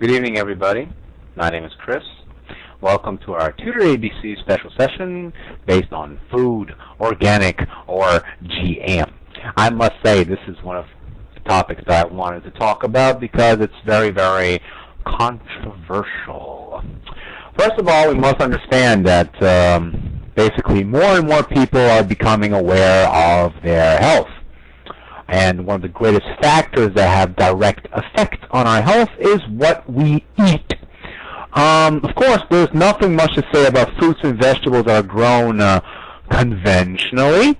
Good evening, everybody. My name is Chris. Welcome to our TutorABC special session based on food, organic, or GM. I must say this is one of the topics that I wanted to talk about because it's very, very controversial. First of all, we must understand that basically more and more people are becoming aware of their health. And one of the greatest factors that have direct effect on our health is what we eat. Of course, there's nothing much to say about fruits and vegetables that are grown conventionally.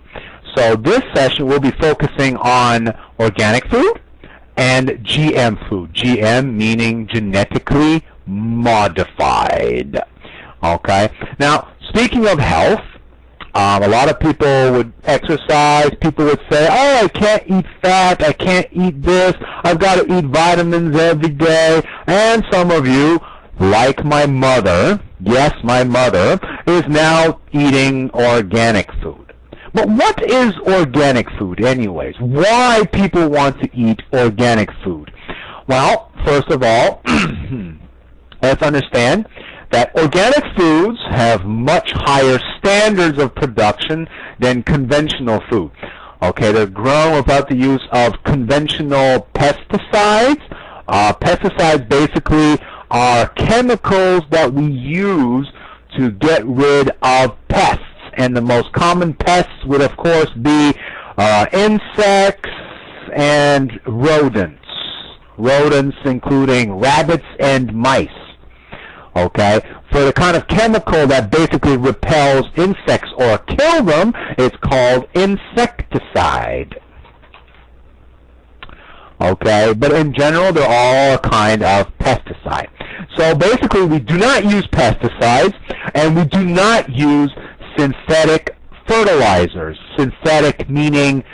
So this session will be focusing on organic food and GM food. GM meaning genetically modified. Okay. Now, speaking of health, a lot of people would exercise. People would say, oh, I can't eat fat. I can't eat this. I've got to eat vitamins every day. And some of you, like my mother, yes, my mother, is now eating organic food. But what is organic food anyways? Why people want to eat organic food? Well, first of all, let's understand that organic foods have much higher standards of production than conventional food. Okay, they're grown without the use of conventional pesticides. Pesticides basically are chemicals that we use to get rid of pests. And the most common pests would, of course, be insects and rodents. Rodents including rabbits and mice. Okay, for the kind of chemical that basically repels insects or kill them, it's called insecticide. Okay, but in general, they're all a kind of pesticide. So basically, we do not use pesticides, and we do not use synthetic fertilizers. Synthetic meaning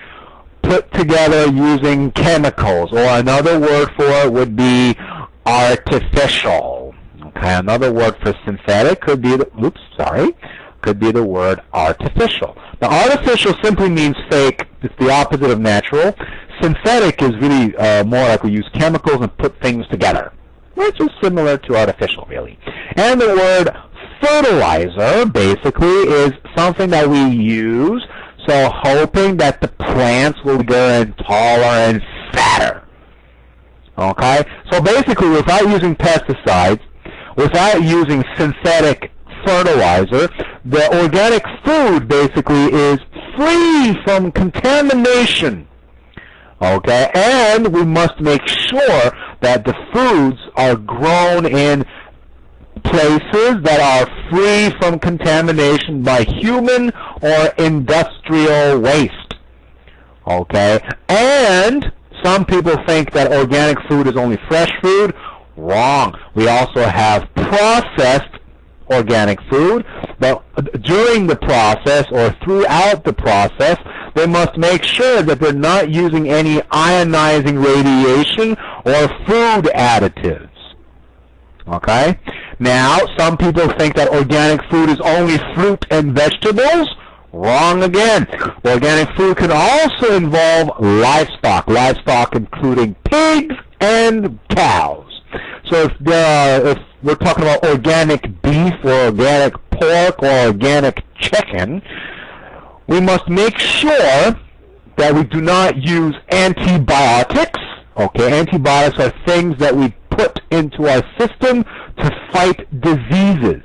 put together using chemicals, or another word for it would be artificial. Okay, another word for synthetic could be the word artificial. Now, artificial simply means fake. It's the opposite of natural. Synthetic is really more like we use chemicals and put things together, which is similar to artificial, really. And the word fertilizer basically is something that we use, so hoping that the plants will get taller and fatter. Okay? So basically, without using pesticides, without using synthetic fertilizer, the organic food basically is free from contamination. Okay? And we must make sure that the foods are grown in places that are free from contamination by human or industrial waste. Okay? And some people think that organic food is only fresh food. Wrong. We also have processed organic food, but during the process or throughout the process, they must make sure that they're not using any ionizing radiation or food additives. Okay? Now, some people think that organic food is only fruit and vegetables. Wrong again. Organic food can also involve livestock including pigs and cows. So if we're talking about organic beef or organic pork or organic chicken, we must make sure that we do not use antibiotics. Okay, antibiotics are things that we put into our system to fight diseases.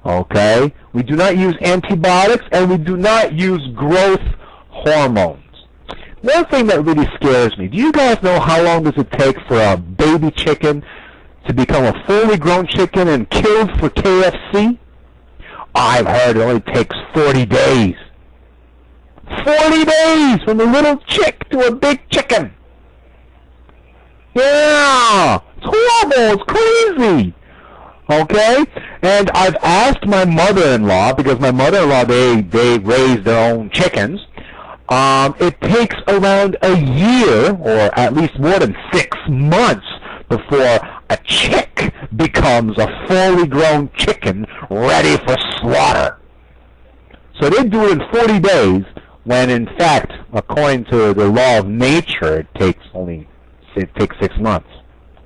Okay, we do not use antibiotics and we do not use growth hormones. One thing that really scares me, do you guys know how long does it take for a baby chicken to become a fully grown chicken and killed for KFC? I've heard it only takes 40 days. 40 days from a little chick to a big chicken. Yeah, it's horrible, it's crazy. Okay? And I've asked my mother-in-law, because my mother-in-law, they raise their own chickens. It takes around a year, or at least more than 6 months, before a chick becomes a fully grown chicken ready for slaughter. So they do it in 40 days, when in fact, according to the law of nature, it takes 6 months.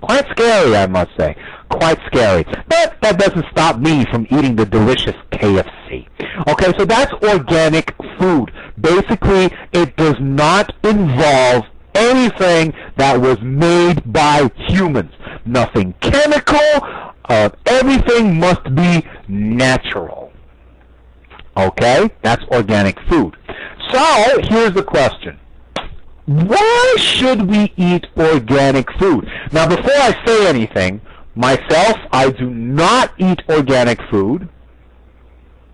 Quite scary, I must say. Quite scary. But that doesn't stop me from eating the delicious KFC. Okay, so that's organic food. Basically, it does not involve anything that was made by humans. Nothing chemical. Everything must be natural. Okay, that's organic food. So, here's the question. Why should we eat organic food? Now, before I say anything, myself, I do not eat organic food.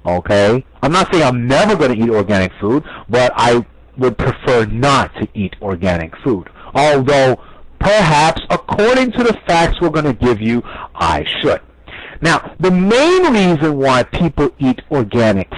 Okay? I'm not saying I'm never going to eat organic food, but I would prefer not to eat organic food. Although, perhaps, according to the facts we're going to give you, I should. Now, the main reason why people eat organic